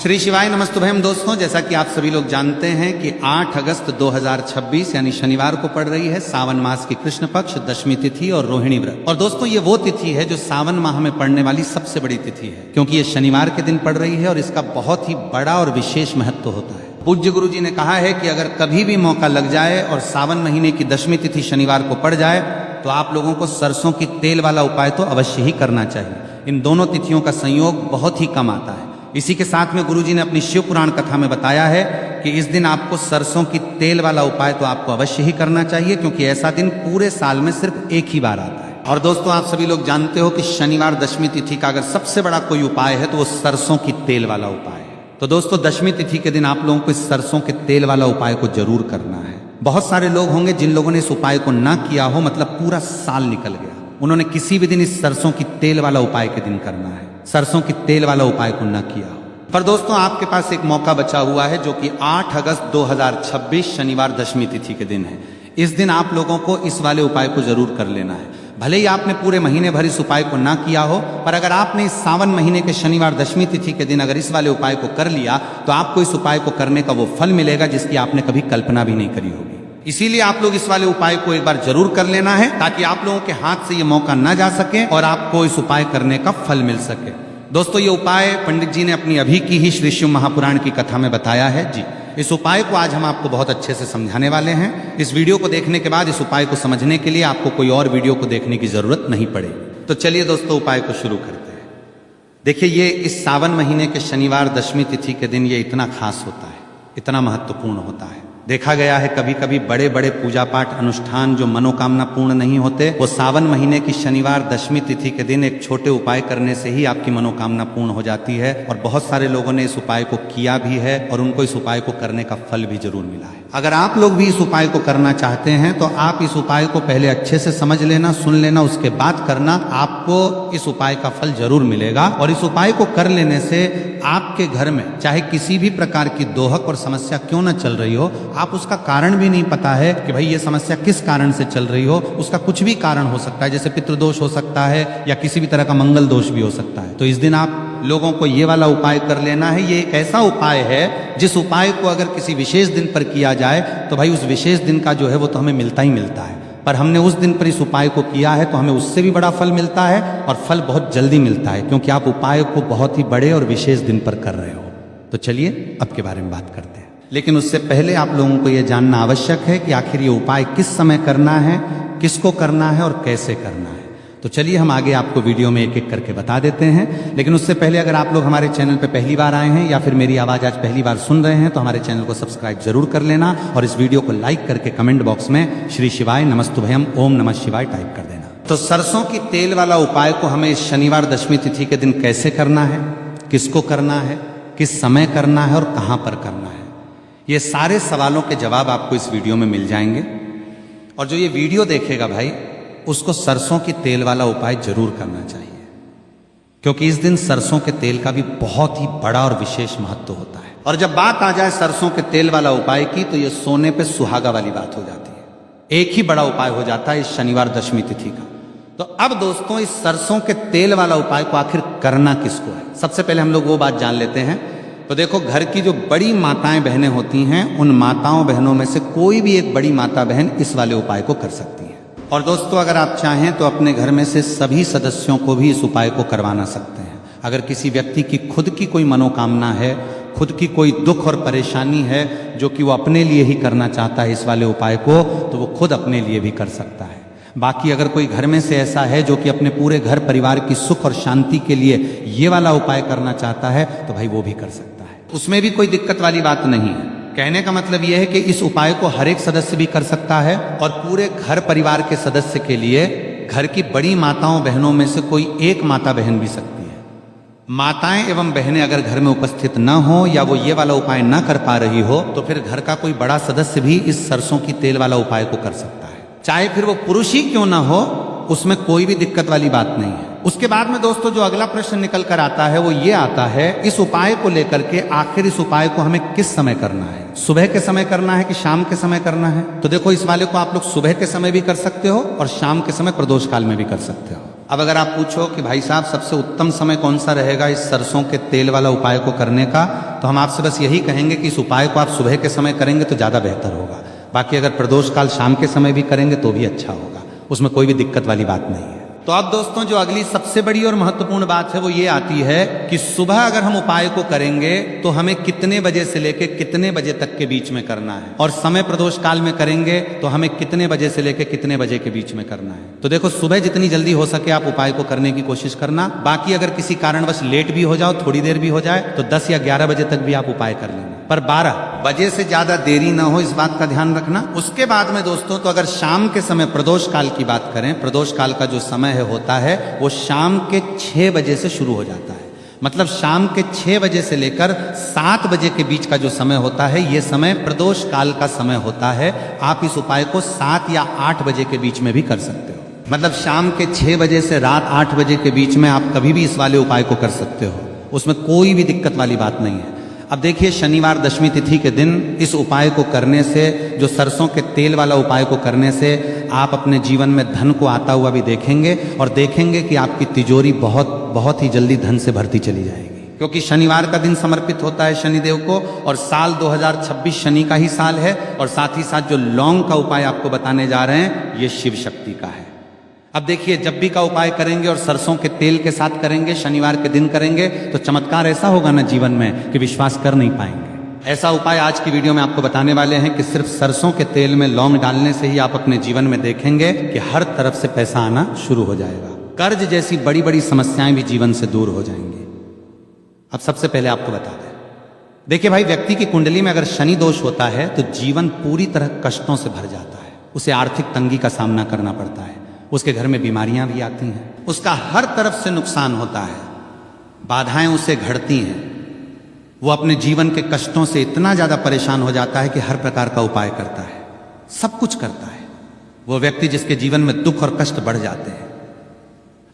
श्री शिवाय नमस्तुभयम दोस्तों, जैसा कि आप सभी लोग जानते हैं कि 8 अगस्त 2026 यानी शनिवार को पड़ रही है सावन मास की कृष्ण पक्ष दशमी तिथि और रोहिणी व्रत। और दोस्तों ये वो तिथि है जो सावन माह में पड़ने वाली सबसे बड़ी तिथि है, क्योंकि ये शनिवार के दिन पड़ रही है और इसका बहुत ही बड़ा और विशेष महत्व होता है। पूज्य गुरु जी ने कहा है कि अगर कभी भी मौका लग जाए और सावन महीने की दशमी तिथि शनिवार को पड़ जाए तो आप लोगों को सरसों की तेल वाला उपाय तो अवश्य ही करना चाहिए। इन दोनों तिथियों का संयोग बहुत ही कम आता है। इसी के साथ में गुरुजी ने अपनी शिव पुराण कथा में बताया है कि इस दिन आपको सरसों की तेल वाला उपाय तो आपको अवश्य ही करना चाहिए, क्योंकि ऐसा दिन पूरे साल में सिर्फ एक ही बार आता है। और दोस्तों आप सभी लोग जानते हो कि शनिवार दशमी तिथि का अगर सबसे बड़ा कोई उपाय है तो वो सरसों की तेल वाला उपाय है। तो दोस्तों दशमी तिथि के दिन आप लोगों को इस सरसों के तेल वाला उपाय को जरूर करना है। बहुत सारे लोग होंगे जिन लोगों ने इस उपाय को ना किया हो, मतलब पूरा साल निकल गया, उन्होंने किसी भी दिन इस सरसों की तेल वाला उपाय के दिन करना है, सरसों की तेल वाला उपाय को न किया हो। पर दोस्तों आपके पास एक मौका बचा हुआ है जो कि 8 अगस्त 2026 शनिवार दशमी तिथि के दिन है। इस दिन आप लोगों को इस वाले उपाय को जरूर कर लेना है। भले ही आपने पूरे महीने भर इस उपाय को ना किया हो, पर अगर आपने इस सावन महीने के शनिवार दशमी तिथि के दिन अगर इस वाले उपाय को कर लिया तो आपको इस उपाय को करने का वो फल मिलेगा जिसकी आपने कभी कल्पना भी नहीं करी होगी। इसीलिए आप लोग इस वाले उपाय को एक बार जरूर कर लेना है, ताकि आप लोगों के हाथ से ये मौका ना जा सके और आपको इस उपाय करने का फल मिल सके। दोस्तों ये उपाय पंडित जी ने अपनी अभी की ही श्री शिव महापुराण की कथा में बताया है जी। इस उपाय को आज हम आपको बहुत अच्छे से समझाने वाले हैं। इस वीडियो को देखने के बाद इस उपाय को समझने के लिए आपको कोई और वीडियो को देखने की जरूरत नहीं पड़ेगी। तो चलिए दोस्तों उपाय को शुरू करते हैं। देखिए ये इस सावन महीने के शनिवार दशमी तिथि के दिन ये इतना खास होता है, इतना महत्वपूर्ण होता है। देखा गया है कभी कभी बड़े बड़े पूजा पाठ अनुष्ठान जो मनोकामना पूर्ण नहीं होते, वो सावन महीने की शनिवार दशमी तिथि के दिन एक छोटे उपाय करने से ही आपकी मनोकामना पूर्ण हो जाती है। और बहुत सारे लोगों ने इस उपाय को किया भी है और उनको इस उपाय को करने का फल भी जरूर मिला है। अगर आप लोग भी इस उपाय को करना चाहते हैं तो आप इस उपाय को पहले अच्छे से समझ लेना, सुन लेना, उसके बाद करना। आपको इस उपाय का फल जरूर मिलेगा। और इस उपाय को कर लेने से आपके घर में चाहे किसी भी प्रकार की दोहक और समस्या क्यों न चल रही हो, आप उसका कारण भी नहीं पता है कि भाई ये समस्या किस कारण से चल रही हो, उसका कुछ भी कारण हो सकता है, जैसे पितृदोष हो सकता है या किसी भी तरह का मंगल दोष भी हो सकता है। तो इस दिन आप लोगों को ये वाला उपाय कर लेना है। ये एक ऐसा उपाय है जिस उपाय को अगर किसी विशेष दिन पर किया जाए तो भाई उस विशेष दिन का जो है वो तो हमें मिलता ही मिलता है। पर हमने उस दिन पर इस उपाय को किया है तो हमें उससे भी बड़ा फल मिलता है, और फल बहुत जल्दी मिलता है, क्योंकि आप उपाय को बहुत ही बड़े और विशेष दिन पर कर रहे हो। तो चलिए अब के बारे में बात करते हैं। लेकिन उससे पहले आप लोगों को यह जानना आवश्यक है कि आखिर ये उपाय किस समय करना है, किसको करना है और कैसे करना है। तो चलिए हम आगे आपको वीडियो में एक एक करके बता देते हैं। लेकिन उससे पहले अगर आप लोग हमारे चैनल पर पहली बार आए हैं या फिर मेरी आवाज़ आज पहली बार सुन रहे हैं तो हमारे चैनल को सब्सक्राइब जरूर कर लेना, और इस वीडियो को लाइक करके कमेंट बॉक्स में श्री शिवाय नमस्तुभयम ओम नमः शिवाय टाइप कर देना। तो सरसों की तेल वाला उपाय को हमें इस शनिवार दशमी तिथि के दिन कैसे करना है, किसको करना है, किस समय करना है और कहाँ पर करना है, ये सारे सवालों के जवाब आपको इस वीडियो में मिल जाएंगे। और जो ये वीडियो देखेगा भाई उसको सरसों की तेल वाला उपाय जरूर करना चाहिए, क्योंकि इस दिन सरसों के तेल का भी बहुत ही बड़ा और विशेष महत्व होता है। और जब बात आ जाए सरसों के तेल वाला उपाय की तो ये सोने पे सुहागा वाली बात हो जाती है। एक ही बड़ा उपाय हो जाता है इस शनिवार दशमी तिथि का। तो अब दोस्तों इस सरसों के तेल वाला उपाय को आखिर करना किसको है, सबसे पहले हम लोग वो बात जान लेते हैं। तो देखो घर की जो बड़ी माताएं बहनें होती हैं, उन माताओं बहनों में से कोई भी एक बड़ी माता बहन इस वाले उपाय को कर सकती है। और दोस्तों अगर आप चाहें तो अपने घर में से सभी सदस्यों को भी इस उपाय को करवाना सकते हैं। अगर किसी व्यक्ति की खुद की कोई मनोकामना है, खुद की कोई दुख और परेशानी है जो कि वो अपने लिए ही करना चाहता है इस वाले उपाय को, तो वो खुद अपने लिए भी कर सकता है। बाकी अगर कोई घर में से ऐसा है जो कि अपने पूरे घर परिवार की सुख और शांति के लिए ये वाला उपाय करना चाहता है तो भाई वो भी कर सकता है, उसमें भी कोई दिक्कत वाली बात नहीं है। कहने का मतलब यह है कि इस उपाय को हर एक सदस्य भी कर सकता है, और पूरे घर परिवार के सदस्य के लिए घर की बड़ी माताओं बहनों में से कोई एक माता बहन भी सकती है। माताएं एवं बहनें अगर घर में उपस्थित न हो या वो ये वाला उपाय न कर पा रही हो तो फिर घर का कोई बड़ा सदस्य भी इस सरसों की तेल वाला उपाय को कर सकता है, चाहे फिर वो पुरुष ही क्यों ना हो, उसमें कोई भी दिक्कत वाली बात नहीं है। उसके बाद में दोस्तों जो अगला प्रश्न निकल कर आता है वो ये आता है इस उपाय को लेकर के आखिर इस उपाय को हमें किस समय करना है, सुबह के समय करना है कि शाम के समय करना है। तो देखो इस वाले को आप लोग सुबह के समय भी कर सकते हो और शाम के समय प्रदोष काल में भी कर सकते हो। अब अगर आप पूछो कि भाई साहब सबसे उत्तम समय कौन सा रहेगा इस सरसों के तेल वाला उपाय को करने का, तो हम आपसे बस यही कहेंगे कि इस उपाय को आप सुबह के समय करेंगे तो ज़्यादा बेहतर होगा। बाकी अगर प्रदोष काल शाम के समय भी करेंगे तो भी अच्छा होगा, उसमें कोई भी दिक्कत वाली बात नहीं है। तो अब दोस्तों जो अगली सबसे बड़ी और महत्वपूर्ण बात है वो ये आती है कि सुबह अगर हम उपाय को करेंगे तो हमें कितने बजे से लेकर कितने बजे तक के बीच में करना है, और समय प्रदोष काल में करेंगे तो हमें कितने बजे से लेकर कितने बजे के बीच में करना है। तो देखो सुबह जितनी जल्दी हो सके आप उपाय को करने की कोशिश करना। बाकी अगर किसी कारणवश लेट भी हो जाओ, थोड़ी देर भी हो जाए, तो 10 या 11 बजे तक भी आप उपाय कर लेना, पर 12 बजे से ज्यादा देरी ना हो, इस बात का ध्यान रखना। उसके बाद में दोस्तों तो अगर शाम के समय प्रदोष काल की बात करें, प्रदोष काल का जो समय होता है वो शाम के 6 बजे से शुरू हो जाता है। मतलब शाम के 6 बजे से लेकर 7 बजे के बीच का जो समय होता है ये समय प्रदोष काल का समय होता है। आप इस उपाय को 7 या 8 बजे के बीच में भी कर सकते हो। मतलब शाम के 6 बजे से रात 8 बजे के बीच में आप कभी भी इस वाले उपाय को कर सकते हो, उसमें कोई भी दिक्कत वाली बात नहीं है। अब देखिए शनिवार दशमी तिथि के दिन इस उपाय को करने से, जो सरसों के तेल वाला उपाय को करने से आप अपने जीवन में धन को आता हुआ भी देखेंगे, और देखेंगे कि आपकी तिजोरी बहुत ही जल्दी धन से भरती चली जाएगी, क्योंकि शनिवार का दिन समर्पित होता है शनिदेव को, और साल 2026 शनि का ही साल है। और साथ ही साथ जो लौंग का उपाय आपको बताने जा रहे हैं ये शिव शक्ति का है। अब देखिए जब भी का उपाय करेंगे और सरसों के तेल के साथ करेंगे, शनिवार के दिन करेंगे, तो चमत्कार ऐसा होगा ना जीवन में कि विश्वास कर नहीं पाएंगे। ऐसा उपाय आज की वीडियो में आपको बताने वाले हैं कि सिर्फ सरसों के तेल में लौंग डालने से ही आप अपने जीवन में देखेंगे कि हर तरफ से पैसा आना शुरू हो जाएगा। कर्ज जैसी बड़ी बड़ी समस्याएं भी जीवन से दूर हो जाएंगी। अब सबसे पहले आपको बता दें, देखिए भाई, व्यक्ति की कुंडली में अगर शनि दोष होता है तो जीवन पूरी तरह कष्टों से भर जाता है। उसे आर्थिक तंगी का सामना करना पड़ता है, उसके घर में बीमारियां भी आती हैं, उसका हर तरफ से नुकसान होता है, बाधाएं उसे घड़ती हैं। वो अपने जीवन के कष्टों से इतना ज्यादा परेशान हो जाता है कि हर प्रकार का उपाय करता है, सब कुछ करता है। वो व्यक्ति जिसके जीवन में दुख और कष्ट बढ़ जाते हैं।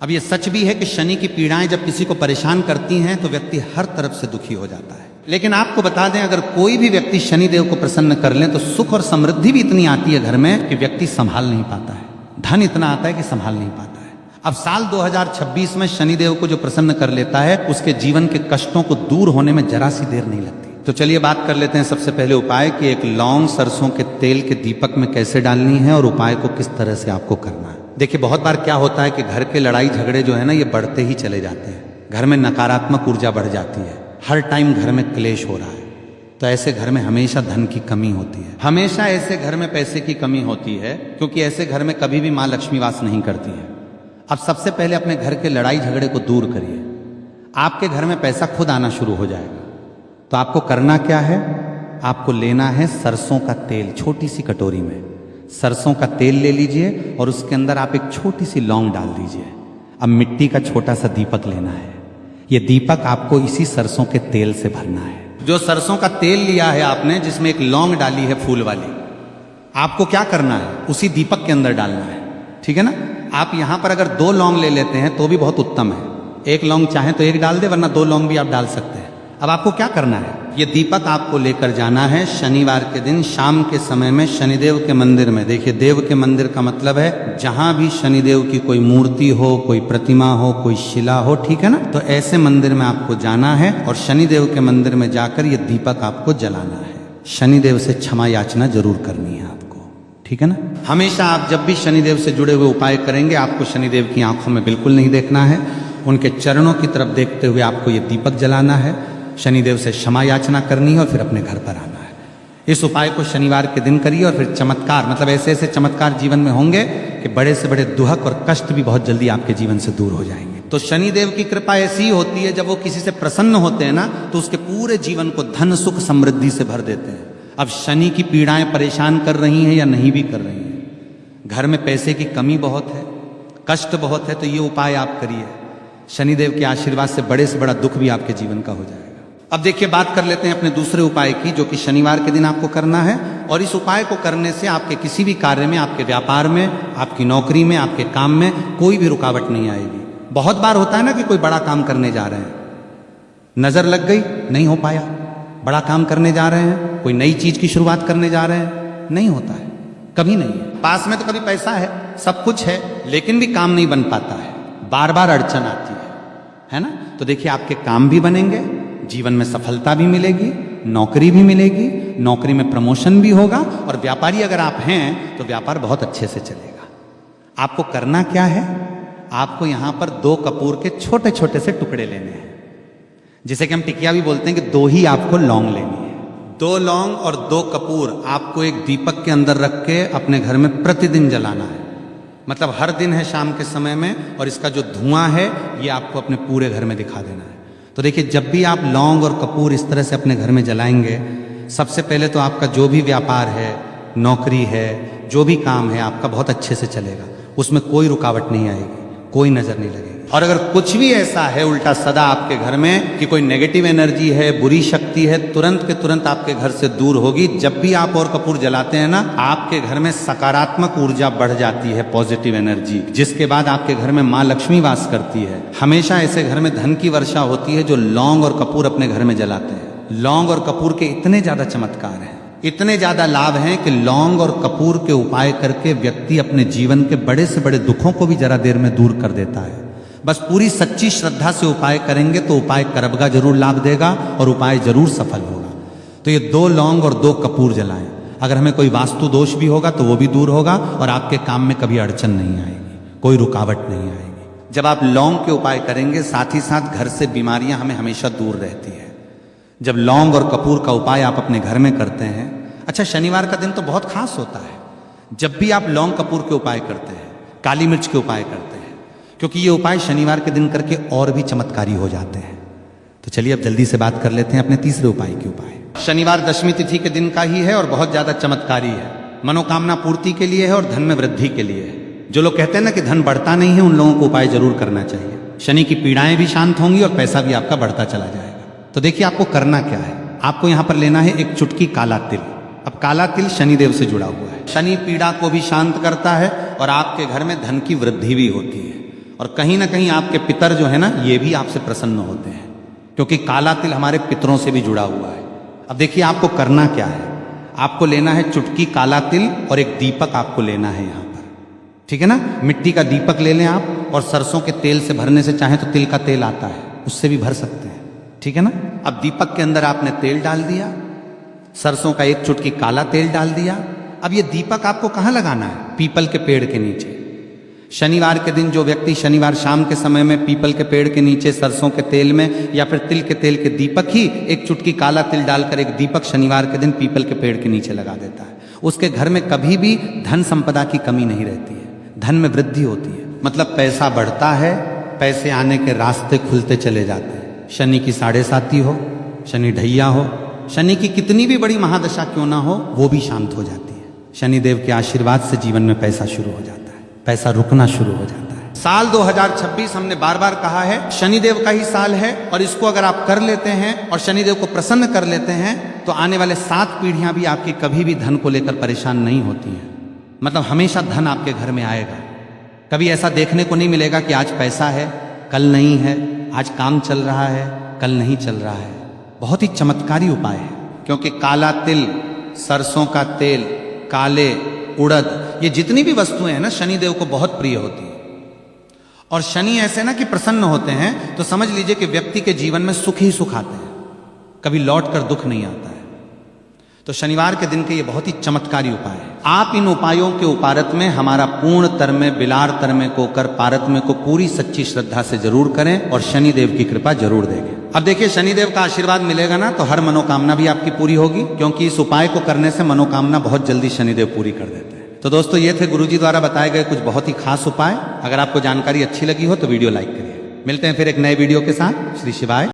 अब ये सच भी है कि शनि की पीड़ाएं जब किसी को परेशान करती हैं तो व्यक्ति हर तरफ से दुखी हो जाता है। लेकिन आपको बता दें, अगर कोई भी व्यक्ति शनिदेव को प्रसन्न कर ले तो सुख और समृद्धि भी इतनी आती है घर में कि व्यक्ति संभाल नहीं पाता है। धन इतना आता है कि संभाल नहीं पाता है। अब साल 2026 में शनिदेव को जो प्रसन्न कर लेता है उसके जीवन के कष्टों को दूर होने में जरा सी देर नहीं लगती। तो चलिए बात कर लेते हैं सबसे पहले उपाय कि एक लौंग सरसों के तेल के दीपक में कैसे डालनी है और उपाय को किस तरह से आपको करना है। देखिए बहुत बार क्या होता है कि घर के लड़ाई झगड़े जो है ना ये बढ़ते ही चले जाते हैं, घर में नकारात्मक ऊर्जा बढ़ जाती है, हर टाइम घर में क्लेश हो रहा है। तो ऐसे घर में हमेशा धन की कमी होती है, हमेशा ऐसे घर में पैसे की कमी होती है, क्योंकि ऐसे घर में कभी भी माँ लक्ष्मी वास नहीं करती है। अब सबसे पहले अपने घर के लड़ाई झगड़े को दूर करिए, आपके घर में पैसा खुद आना शुरू हो जाएगा। तो आपको करना क्या है, आपको लेना है सरसों का तेल। छोटी सी कटोरी में सरसों का तेल ले लीजिए और उसके अंदर आप एक छोटी सी लौंग डाल दीजिए। अब मिट्टी का छोटा सा दीपक लेना है, ये दीपक आपको इसी सरसों के तेल से भरना है। जो सरसों का तेल लिया है आपने, जिसमें एक लौंग डाली है फूल वाली, आपको क्या करना है, उसी दीपक के अंदर डालना है। ठीक है ना। आप यहां पर अगर 2 लौंग ले लेते हैं तो भी बहुत उत्तम है, 1 लौंग चाहे तो 1 डाल दे, वरना 2 लौंग भी आप डाल सकते हैं। अब आपको क्या करना है, ये दीपक आपको लेकर जाना है शनिवार के दिन शाम के समय में शनिदेव के मंदिर में। देखिए देव के मंदिर का मतलब है जहां भी शनिदेव की कोई मूर्ति हो, कोई प्रतिमा हो, कोई शिला हो, ठीक है ना। तो ऐसे मंदिर में आपको जाना है और शनिदेव के मंदिर में जाकर ये दीपक आपको जलाना है। शनिदेव से क्षमा याचना जरूर करनी है आपको, ठीक है ना। हमेशा आप जब भी शनिदेव से जुड़े हुए उपाय करेंगे आपको शनिदेव की आंखों में बिल्कुल नहीं देखना है, उनके चरणों की तरफ देखते हुए आपको ये दीपक जलाना है, शनिदेव से क्षमा याचना करनी है और फिर अपने घर पर आना है। इस उपाय को शनिवार के दिन करिए और फिर चमत्कार, मतलब ऐसे ऐसे चमत्कार जीवन में होंगे कि बड़े से बड़े दुहक और कष्ट भी बहुत जल्दी आपके जीवन से दूर हो जाएंगे। तो शनिदेव की कृपा ऐसी होती है, जब वो किसी से प्रसन्न होते हैं ना तो उसके पूरे जीवन को धन सुख समृद्धि से भर देते हैं। अब शनि की पीड़ाएं परेशान कर रही हैं या नहीं भी कर रही हैं, घर में पैसे की कमी बहुत है, कष्ट बहुत है, तो ये उपाय आप करिए, शनिदेव के आशीर्वाद से बड़ा दुख भी आपके जीवन का हो जाएगा। अब देखिए बात कर लेते हैं अपने दूसरे उपाय की, जो कि शनिवार के दिन आपको करना है। और इस उपाय को करने से आपके किसी भी कार्य में, आपके व्यापार में, आपकी नौकरी में, आपके काम में कोई भी रुकावट नहीं आएगी। बहुत बार होता है ना कि कोई बड़ा काम करने जा रहे हैं, नजर लग गई, नहीं हो पाया। बड़ा काम करने जा रहे हैं, कोई नई चीज की शुरुआत करने जा रहे हैं, नहीं होता है, कभी नहीं है। पास में तो कभी पैसा है, सब कुछ है, लेकिन भी काम नहीं बन पाता है, बार बार अड़चन आती है ना। तो देखिए आपके काम भी बनेंगे, जीवन में सफलता भी मिलेगी, नौकरी भी मिलेगी, नौकरी में प्रमोशन भी होगा, और व्यापारी अगर आप हैं तो व्यापार बहुत अच्छे से चलेगा। आपको करना क्या है, आपको यहां पर 2 कपूर के छोटे छोटे से टुकड़े लेने हैं, जिसे कि हम टिकिया भी बोलते हैं कि 2 ही आपको लौंग लेनी है। 2 लौंग और 2 कपूर आपको एक दीपक के अंदर रख के अपने घर में प्रतिदिन जलाना है। मतलब हर दिन है शाम के समय में, और इसका जो धुआं है ये आपको अपने पूरे घर में दिखा देना है। तो देखिए जब भी आप लौंग और कपूर इस तरह से अपने घर में जलाएंगे, सबसे पहले तो आपका जो भी व्यापार है, नौकरी है, जो भी काम है आपका बहुत अच्छे से चलेगा, उसमें कोई रुकावट नहीं आएगी, कोई नजर नहीं लगेगी। और अगर कुछ भी ऐसा है उल्टा सदा आपके घर में कि कोई नेगेटिव एनर्जी है, बुरी शक्ति है, तुरंत के तुरंत आपके घर से दूर होगी। जब भी आप और कपूर जलाते हैं ना, आपके घर में सकारात्मक ऊर्जा बढ़ जाती है, पॉजिटिव एनर्जी, जिसके बाद आपके घर में माँ लक्ष्मी वास करती है। हमेशा ऐसे घर में धन की वर्षा होती है जो लौंग और कपूर अपने घर में जलाते हैं। लौंग और कपूर के इतने ज्यादा चमत्कार हैं, इतने ज्यादा लाभ हैं कि लौंग और कपूर के उपाय करके व्यक्ति अपने जीवन के बड़े से बड़े दुखों को भी जरा देर में दूर कर देता है। बस पूरी सच्ची श्रद्धा से उपाय करेंगे तो उपाय करबगा जरूर लाभ देगा और उपाय जरूर सफल होगा। तो ये 2 लौंग और 2 कपूर जलाएं। अगर हमें कोई वास्तु दोष भी होगा तो वो भी दूर होगा, और आपके काम में कभी अड़चन नहीं आएगी, कोई रुकावट नहीं आएगी। जब आप लौंग के उपाय करेंगे, साथ ही साथ घर से बीमारियां हमें हमेशा दूर रहती है। जब लौंग और कपूर का उपाय आप अपने घर में करते हैं, अच्छा शनिवार का दिन तो बहुत खास होता है। जब भी आप लौंग कपूर के उपाय करते हैं, काली मिर्च के उपाय करते हैं, क्योंकि ये उपाय शनिवार के दिन करके और भी चमत्कारी हो जाते हैं। तो चलिए अब जल्दी से बात कर लेते हैं अपने तीसरे उपाय के उपाय। शनिवार दशमी तिथि के दिन का ही है और बहुत ज्यादा चमत्कारी है। मनोकामना पूर्ति के लिए है और धन में वृद्धि के लिए है। जो लोग कहते हैं ना कि धन बढ़ता नहीं है, उन लोगों को उपाय जरूर करना चाहिए। शनि की पीड़ाएं भी शांत होंगी और पैसा भी आपका बढ़ता चला जाएगा। तो देखिए आपको करना क्या है, आपको यहां पर लेना है एक चुटकी काला तिल। अब काला तिल शनिदेव से जुड़ा हुआ है, शनि पीड़ा को भी शांत करता है और आपके घर में धन की वृद्धि भी होती है। और कहीं ना कहीं आपके पितर जो है ना, ये भी आपसे प्रसन्न होते हैं, क्योंकि काला तिल हमारे पितरों से भी जुड़ा हुआ है। अब देखिए आपको करना क्या है, आपको लेना है चुटकी काला तिल और एक दीपक आपको लेना है यहां पर, ठीक है ना। मिट्टी का दीपक ले लें आप, और सरसों के तेल से भरने से चाहे तो तिल का तेल आता है, उससे भी भर सकते हैं, ठीक है ना। अब दीपक के अंदर आपने तेल डाल दिया, सरसों का एक चुटकी काला तेल डाल दिया। अब ये दीपक आपको कहां लगाना है, पीपल के पेड़ के नीचे। शनिवार के दिन जो व्यक्ति शनिवार शाम के समय में पीपल के पेड़ के नीचे सरसों के तेल में या फिर तिल के तेल के दीपक ही एक चुटकी काला तिल डालकर एक दीपक शनिवार के दिन पीपल के पेड़ के नीचे लगा देता है, उसके घर में कभी भी धन संपदा की कमी नहीं रहती है, धन में वृद्धि होती है। मतलब पैसा बढ़ता है, पैसे आने के रास्ते खुलते चले जाते हैं। शनि की 7.5 हो, शनि ढैया हो, शनि की कितनी भी बड़ी महादशा क्यों ना हो, वो भी शांत हो जाती है। शनिदेव के आशीर्वाद से जीवन में पैसा शुरू हो जाता है, पैसा रुकना शुरू हो जाता है। साल 2026 हमने बार बार कहा है शनिदेव का ही साल है, और इसको अगर आप कर लेते हैं और शनिदेव को प्रसन्न कर लेते हैं तो आने वाले 7 पीढ़ियां भी आपकी कभी भी धन को लेकर परेशान नहीं होती हैं। मतलब हमेशा धन आपके घर में आएगा। कभी ऐसा देखने को नहीं मिलेगा कि आज पैसा है कल नहीं है, आज काम चल रहा है कल नहीं चल रहा है। बहुत ही चमत्कारी उपाय है, क्योंकि काला तिल, सरसों का तेल, काले उड़द, ये जितनी भी वस्तुएं हैं ना शनिदेव को बहुत प्रिय होती है। और शनि ऐसे ना कि प्रसन्न होते हैं तो समझ लीजिए कि व्यक्ति के जीवन में सुख ही सुख आते हैं, कभी लौट कर दुख नहीं आता है। तो शनिवार के दिन के ये बहुत ही चमत्कारी उपाय है। आप इन उपायों के उपारत में हमारा पूर्ण तरमे बिलार तरमे को कर पारतमे को पूरी सच्ची श्रद्धा से जरूर करें और शनिदेव की कृपा जरूर देंगे। अब देखिए शनिदेव का आशीर्वाद मिलेगा ना तो हर मनोकामना भी आपकी पूरी होगी, क्योंकि इस उपाय को करने से मनोकामना बहुत जल्दी शनिदेव पूरी कर देते हैं। तो दोस्तों ये थे गुरुजी द्वारा बताए गए कुछ बहुत ही खास उपाय। अगर आपको जानकारी अच्छी लगी हो तो वीडियो लाइक करिए। मिलते हैं फिर एक नए वीडियो के साथ। श्री शिवाय।